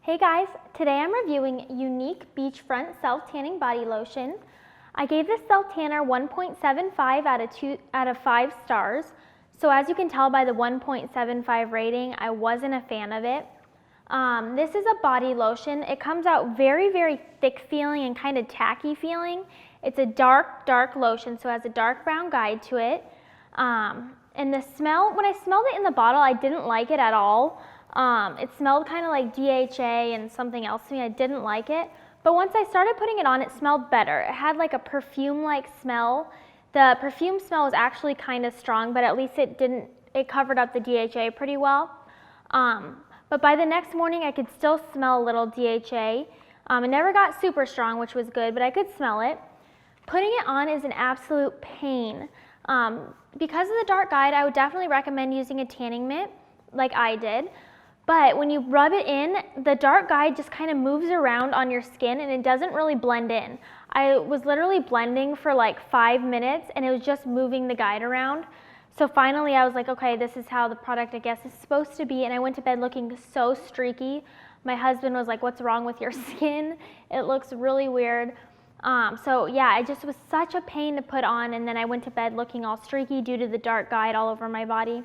Hey guys, today I'm reviewing Younique Beachfront Self-Tanning Body Lotion. I gave this self-tanner 1.75 out of 5 stars. So as you can tell by the 1.75 rating, I wasn't a fan of it. This is a body lotion. It comes out very, very thick feeling and kind of tacky feeling. It's a dark lotion, so it has a dark brown guide to it. And the smell, when I smelled it in the bottle, I didn't like it at all. It smelled kind of like DHA and something else to me. I didn't like it. But once I started putting it on, it smelled better. It had like a perfume-like smell. The perfume smell was actually kind of strong, but at least it covered up the DHA pretty well. But by the next morning, I could still smell a little DHA. It never got super strong, which was good, but I could smell it. Putting it on is an absolute pain. Because of the dark guide, I would definitely recommend using a tanning mitt like I did. But when you rub it in, the dark guide just kind of moves around on your skin and it doesn't really blend in. I was literally blending for like 5 minutes and it was just moving the guide around. So finally I was like, okay, this is how the product I guess is supposed to be, and I went to bed looking so streaky. My husband was like, what's wrong with your skin? It looks really weird. So yeah, it just was such a pain to put on, and then I went to bed looking all streaky due to the dark guide all over my body.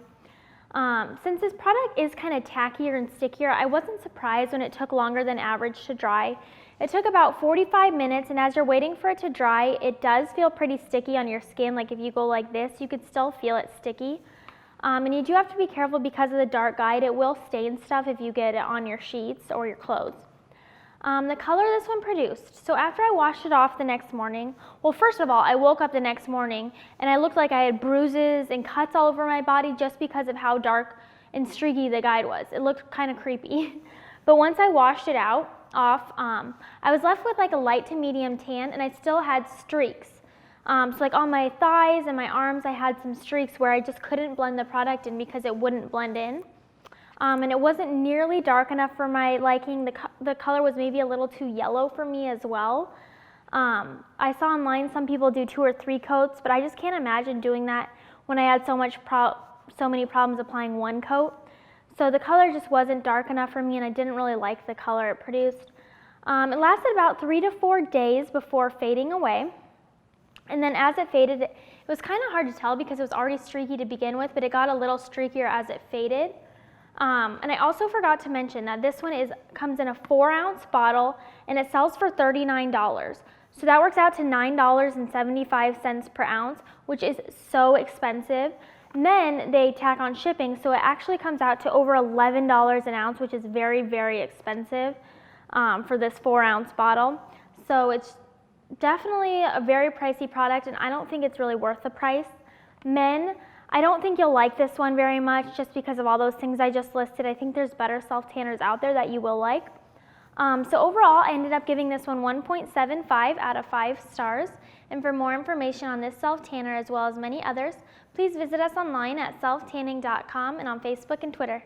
Since this product is kind of tackier and stickier, I wasn't surprised when it took longer than average to dry. It took about 45 minutes, and as you're waiting for it to dry, it does feel pretty sticky on your skin. Like if you go like this, you could still feel it sticky. And you do have to be careful because of the dark guide. It will stain stuff if you get it on your sheets or your clothes. The color this one produced. So after I washed it off the next morning, well, first of all, I woke up the next morning and I looked like I had bruises and cuts all over my body just because of how dark and streaky the guide was. It looked kind of creepy. But once I washed it off, I was left with like a light to medium tan, and I still had streaks. So like on my thighs and my arms, I had some streaks where I just couldn't blend the product in because it wouldn't blend in. And it wasn't nearly dark enough for my liking. The color was maybe a little too yellow for me as well. I saw online some people do 2 or 3 coats, but I just can't imagine doing that when I had so many problems applying 1 coat. So the color just wasn't dark enough for me, and I didn't really like the color it produced. It lasted about 3 to 4 days before fading away. And then as it faded, it was kind of hard to tell because it was already streaky to begin with, but it got a little streakier as it faded. And I also forgot to mention that this one comes in a 4-ounce bottle, and it sells for $39. So that works out to $9.75 per ounce, which is so expensive. And then they tack on shipping, so it actually comes out to over $11 an ounce, which is very, very expensive for this 4-ounce bottle. So it's definitely a very pricey product, and I don't think it's really worth the price. Men, I don't think you'll like this one very much just because of all those things I just listed. I think there's better self-tanners out there that you will like. So overall, I ended up giving this one 1.75 out of 5 stars. And for more information on this self-tanner as well as many others, please visit us online at SelfTanning.com and on Facebook and Twitter.